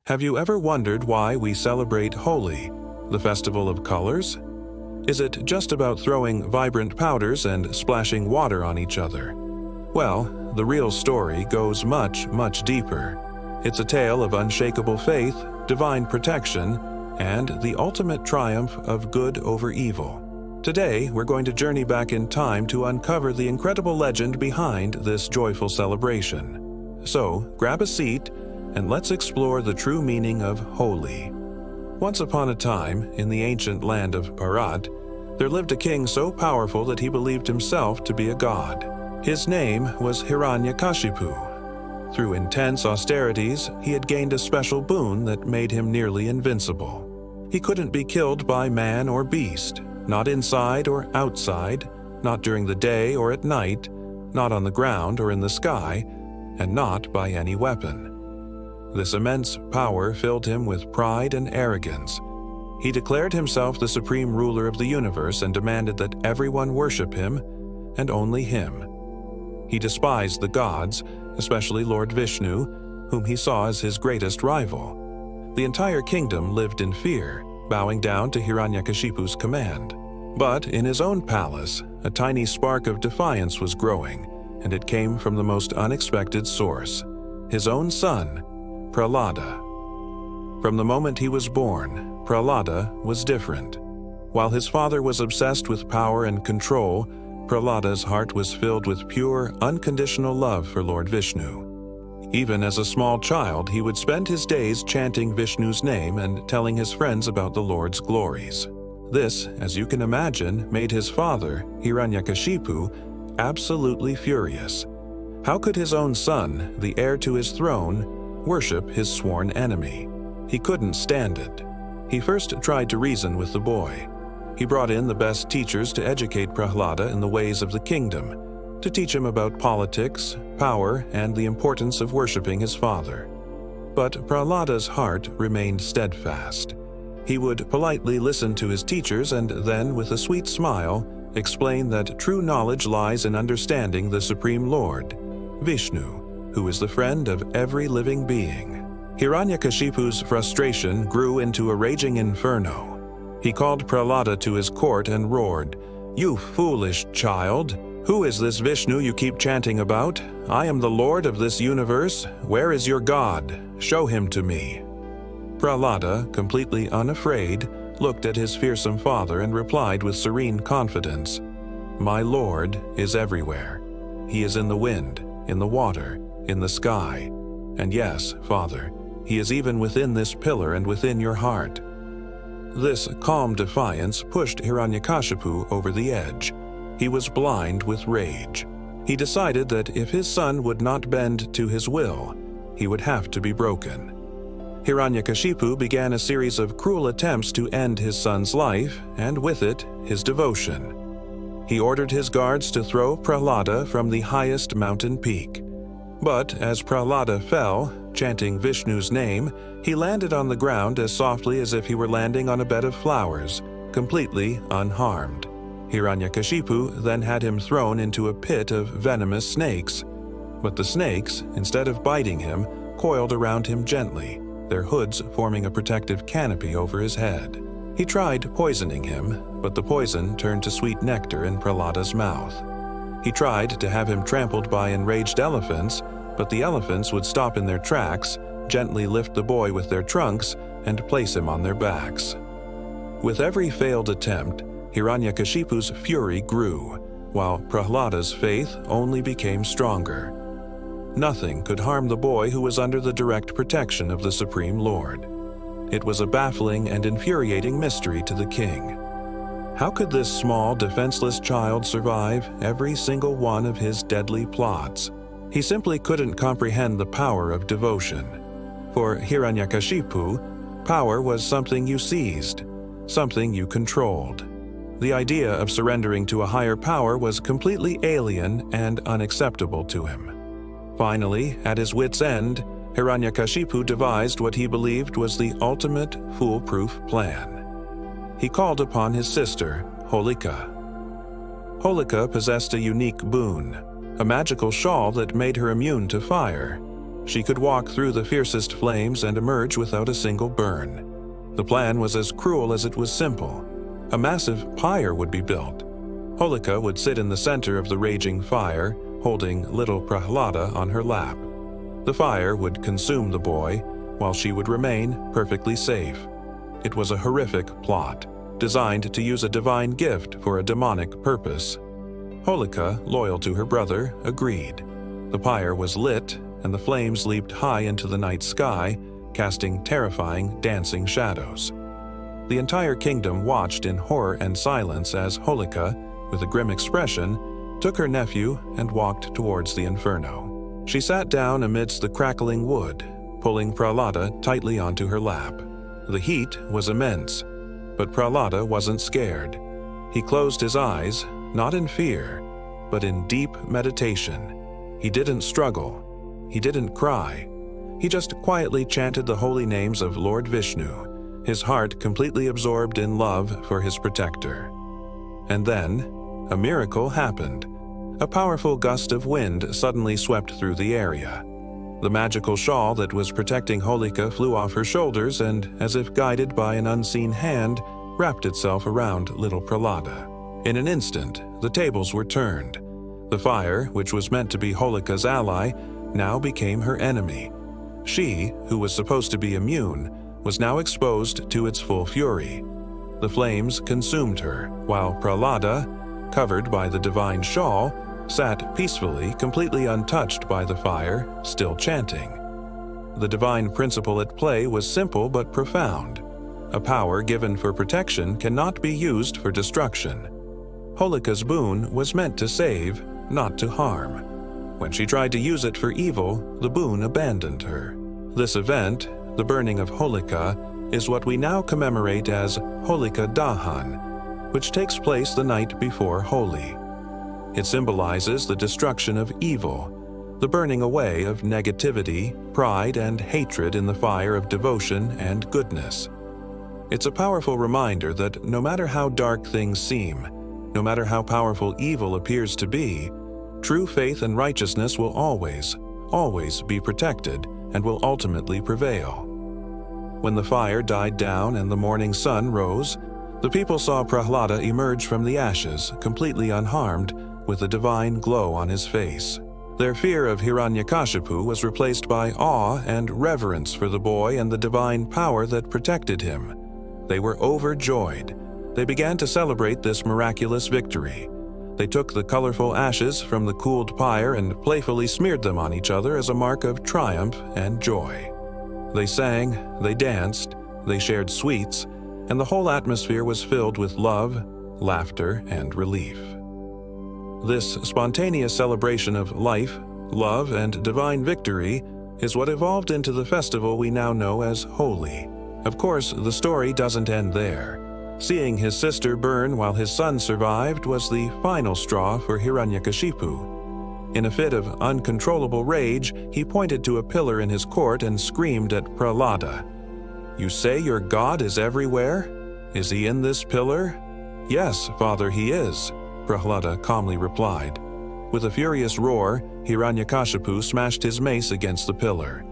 Have you ever wondered why we celebrate Holi, the festival of colors? Is it just about throwing vibrant powders and splashing water on each other? Well, the real story goes much, much deeper. It's a tale of unshakable faith, divine protection, and the ultimate triumph of good over evil. Today, we're going to journey back in time to uncover the incredible legend behind this joyful celebration. So, grab a seat and let's explore the true meaning of Holi. Once upon a time, in the ancient land of Prahlada, there lived a king so powerful that he believed himself to be a god. His name was Hiranyakashipu. Through intense austerities, he had gained a special boon that made him nearly invincible. He couldn't be killed by man or beast, not inside or outside, not during the day or at night, not on the ground or in the sky, and not by any weapon. This immense power filled him with pride and arrogance. He declared himself the supreme ruler of the universe and demanded that everyone worship him, and only him. He despised the gods, especially Lord Vishnu, whom he saw as his greatest rival. The entire kingdom lived in fear, bowing down to Hiranyakashipu's command. But in his own palace, a tiny spark of defiance was growing, and it came from the most unexpected source: his own son, Prahlada. From the moment he was born, Prahlada was different. While his father was obsessed with power and control, Prahlada's heart was filled with pure, unconditional love for Lord Vishnu. Even as a small child, he would spend his days chanting Vishnu's name and telling his friends about the Lord's glories. This, as you can imagine, made his father, Hiranyakashipu, absolutely furious. How could his own son, the heir to his throne, worship his sworn enemy? He couldn't stand it. He first tried to reason with the boy. He brought in the best teachers to educate Prahlada in the ways of the kingdom, to teach him about politics, power, and the importance of worshiping his father. But Prahlada's heart remained steadfast. He would politely listen to his teachers and then, with a sweet smile, explain that true knowledge lies in understanding the Supreme Lord, Vishnu, who is the friend of every living being. Hiranyakashipu's frustration grew into a raging inferno. He called Prahlada to his court and roared, "You foolish child! Who is this Vishnu you keep chanting about? I am the Lord of this universe. Where is your God? Show him to me." Prahlada, completely unafraid, looked at his fearsome father and replied with serene confidence, "My Lord is everywhere. He is in the wind, in the water, in the sky. And yes, Father, he is even within this pillar and within your heart." This calm defiance pushed Hiranyakashipu over the edge. He was blind with rage. He decided that if his son would not bend to his will, he would have to be broken. Hiranyakashipu began a series of cruel attempts to end his son's life, and with it, his devotion. He ordered his guards to throw Prahlada from the highest mountain peak. But as Prahlada fell, chanting Vishnu's name, he landed on the ground as softly as if he were landing on a bed of flowers, completely unharmed. Hiranyakashipu then had him thrown into a pit of venomous snakes. But the snakes, instead of biting him, coiled around him gently, their hoods forming a protective canopy over his head. He tried poisoning him, but the poison turned to sweet nectar in Prahlada's mouth. He tried to have him trampled by enraged elephants, but the elephants would stop in their tracks, gently lift the boy with their trunks, and place him on their backs. With every failed attempt, Hiranyakashipu's fury grew, while Prahlada's faith only became stronger. Nothing could harm the boy who was under the direct protection of the Supreme Lord. It was a baffling and infuriating mystery to the king. How could this small, defenseless child survive every single one of his deadly plots? He simply couldn't comprehend the power of devotion. For Hiranyakashipu, power was something you seized, something you controlled. The idea of surrendering to a higher power was completely alien and unacceptable to him. Finally, at his wit's end, Hiranyakashipu devised what he believed was the ultimate foolproof plan. He called upon his sister, Holika. Holika possessed a unique boon, a magical shawl that made her immune to fire. She could walk through the fiercest flames and emerge without a single burn. The plan was as cruel as it was simple. A massive pyre would be built. Holika would sit in the center of the raging fire, holding little Prahlada on her lap. The fire would consume the boy, while she would remain perfectly safe. It was a horrific plot, designed to use a divine gift for a demonic purpose. Holika, loyal to her brother, agreed. The pyre was lit, and the flames leaped high into the night sky, casting terrifying, dancing shadows. The entire kingdom watched in horror and silence as Holika, with a grim expression, took her nephew and walked towards the inferno. She sat down amidst the crackling wood, pulling Prahlada tightly onto her lap. The heat was immense, but Prahlada wasn't scared. He closed his eyes, not in fear, but in deep meditation. He didn't struggle. He didn't cry. He just quietly chanted the holy names of Lord Vishnu, his heart completely absorbed in love for his protector. And then, a miracle happened. A powerful gust of wind suddenly swept through the area. The magical shawl that was protecting Holika flew off her shoulders and, as if guided by an unseen hand, wrapped itself around little Prahlada. In an instant, the tables were turned. The fire, which was meant to be Holika's ally, now became her enemy. She, who was supposed to be immune, was now exposed to its full fury. The flames consumed her, while Prahlada, covered by the divine shawl, sat peacefully, completely untouched by the fire, still chanting. The divine principle at play was simple but profound. A power given for protection cannot be used for destruction. Holika's boon was meant to save, not to harm. When she tried to use it for evil, the boon abandoned her. This event, the burning of Holika, is what we now commemorate as Holika Dahan, which takes place the night before Holi. It symbolizes the destruction of evil, the burning away of negativity, pride, and hatred in the fire of devotion and goodness. It's a powerful reminder that no matter how dark things seem, no matter how powerful evil appears to be, true faith and righteousness will always be protected and will ultimately prevail. When the fire died down and the morning sun rose, the people saw Prahlada emerge from the ashes, completely unharmed, with a divine glow on his face. Their fear of Hiranyakashipu was replaced by awe and reverence for the boy and the divine power that protected him. They were overjoyed. They began to celebrate this miraculous victory. They took the colorful ashes from the cooled pyre and playfully smeared them on each other as a mark of triumph and joy. They sang, they danced, they shared sweets, and the whole atmosphere was filled with love, laughter, and relief. This spontaneous celebration of life, love, and divine victory is what evolved into the festival we now know as Holi. Of course, the story doesn't end there. Seeing his sister burn while his son survived was the final straw for Hiranyakashipu. In a fit of uncontrollable rage, he pointed to a pillar in his court and screamed at Prahlada. "You say your God is everywhere? Is he in this pillar?" "Yes, Father, he is," Prahlada calmly replied. With a furious roar, Hiranyakashipu smashed his mace against the pillar.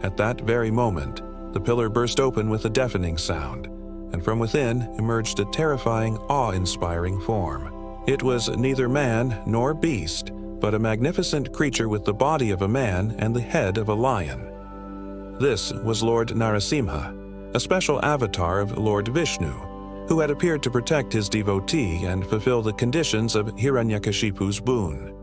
At that very moment, the pillar burst open with a deafening sound, and from within emerged a terrifying, awe-inspiring form. It was neither man nor beast, but a magnificent creature with the body of a man and the head of a lion. This was Lord Narasimha, a special avatar of Lord Vishnu, who had appeared to protect his devotee and fulfill the conditions of Hiranyakashipu's boon.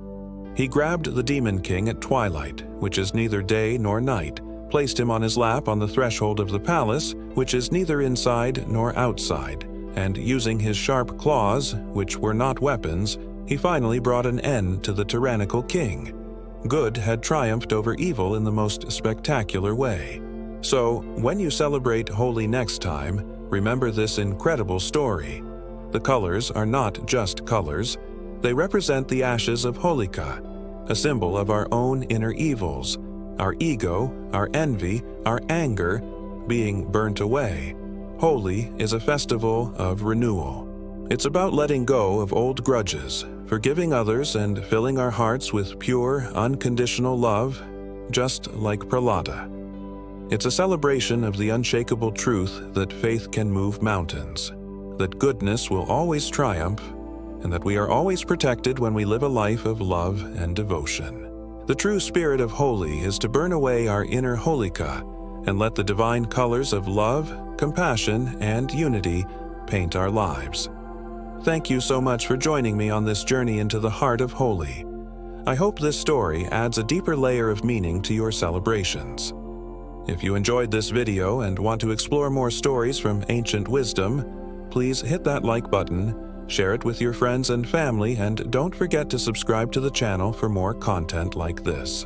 He grabbed the demon king at twilight, which is neither day nor night, placed him on his lap on the threshold of the palace, which is neither inside nor outside, and using his sharp claws, which were not weapons, he finally brought an end to the tyrannical king. Good had triumphed over evil in the most spectacular way. So, when you celebrate Holi next time, remember this incredible story. The colors are not just colors. They represent the ashes of Holika, a symbol of our own inner evils, our ego, our envy, our anger, being burnt away. Holi is a festival of renewal. It's about letting go of old grudges, forgiving others, and filling our hearts with pure, unconditional love. just like Prahlada. It's a celebration of the unshakable truth that faith can move mountains, that goodness will always triumph, and that we are always protected when we live a life of love and devotion. The true spirit of Holi is to burn away our inner Holika and let the divine colors of love, compassion, and unity paint our lives. Thank you so much for joining me on this journey into the heart of Holi. I hope this story adds a deeper layer of meaning to your celebrations. If you enjoyed this video and want to explore more stories from ancient wisdom, please hit that like button, share it with your friends and family, and don't forget to subscribe to the channel for more content like this.